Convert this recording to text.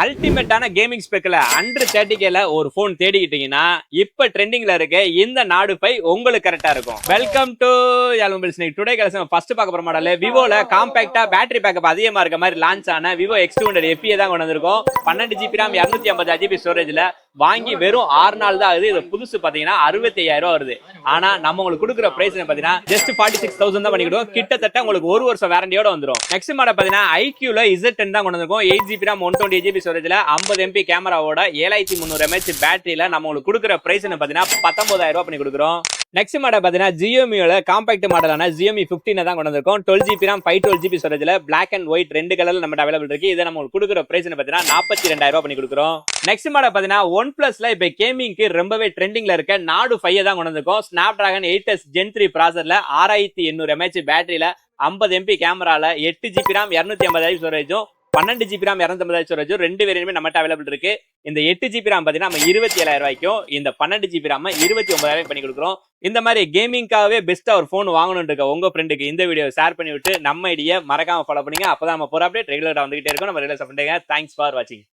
அல்டிமேட்டான gaming ஸ்பெக்ல under 30Kல ஒரு phone தேடிக்கிட்டீங்கன்னா இப்ப ட்ரெண்டிங்ல இருக்க இந்த நாடு பை உங்களுக்கு கரெக்டா இருக்கும். வெல்கம் டு யாலும்பிள் ஸ்னேக். டுடே கலெக்ஷன் ஃபர்ஸ்ட் பார்க்க போற மாடல் விவோல காம்பாக்டா பேட்டரி பேக்கப் அதிகமா இருக்க மாதிரி லான்ச் ஆன விவோ X200 FE தான் கொண்டு வந்திருக்கோம். 12GB RAM 256GB ஸ்டோரேஜ்ல வாங்கி வெறும் 6 நாள் தான் ஆகுது. இது புதுசு பாத்தீங்கன்னா 65,000 ரூபாய் வருது. ஆனா நம்ம உங்களுக்கு கொடுக்குற பிரைஸ் பாத்தீங்கன்னா ஜஸ்ட் 46,000 தான் பண்ணிக்கிடுவோம். கிட்டத்தட்ட உங்களுக்கு 1 வருஷம் வாரண்டியோட வந்துரும். நெக்ஸ்ட் மாடல் பாத்தீங்கன்னா IQல Z10 தான் கொண்டு வந்திருக்கோம். 8GB RAM 128GB ஸ்டோரேஜ்ல 50MP கேமராவோட 7300 mAh பேட்டரியில நம்ம உங்களுக்கு கொடுக்குற பிரைஸ் பாத்தீங்கன்னா 19,000 ரூபாய் பண்ணி கொடுக்குறோம். நெக்ஸ்ட் மாடல் பாத்தீங்கன்னா Xiaomiயோட காம்பாக்ட் மாடலான Xiaomi 15 தான் கொண்டு வந்திருக்கோம். 12GB RAM 512GB ஸ்டோரேஜ்ல பிளாக் அண்ட் ஒயிட் ரெண்டு கலர்ல நம்ம அவைலபிள் இருக்கு. இதை நம்ம கொடுக்குற பிரைஸ் பாத்தீங்கன்னா 42,000 ரூபாய் பண்ணி கொடுக்குறோம். நெக்ஸ்ட் மாடல் பாத்தீங்கன்னா OnePlusல இப்ப கேமிங்க்கு ரொம்பவே ட்ரெண்டிங்ல இருக்க நாடு 5 தான் கொண்டு வந்திருக்கோம். Snapdragon 8s Gen 3 ப்ராசஸர்ல 6800 mAh பேட்டரியில 50MP கேமரால 8GB RAM 250GB ஸ்டோரேஜும் 12GB RAM 250GB ஸ்டோரேஜும் ரெண்டு வேரியன்ட்மே நம்மகிட்ட அவைலபிள் இருக்கு. இந்த 8GB RAM பாத்தீங்கன்னா நம்ம 27,000 ரூபாய்க்கும், இந்த 12GB RAM 29,000 பண்ணி கொடுக்குறோம். இந்த மாதிரி கேமிங்காகவே பெஸ்டா ஒரு போன் வாங்கணும்னு இருக்க உங்க ஃப்ரெண்டுக்கு இந்த வீடியோ ஷேர் பண்ணி விட்டு நம்ம ஐடியா மறக்காம ஃபாலோ பண்ணுங்க. அப்பதான் நம்ம போற அப்டேட் ரெகுலரா வந்துகிட்டே இருக்கும். நம்ம ரெகுலரா பண்ணுங்க. தேங்க்ஸ் ஃபார் வாட்சிங்.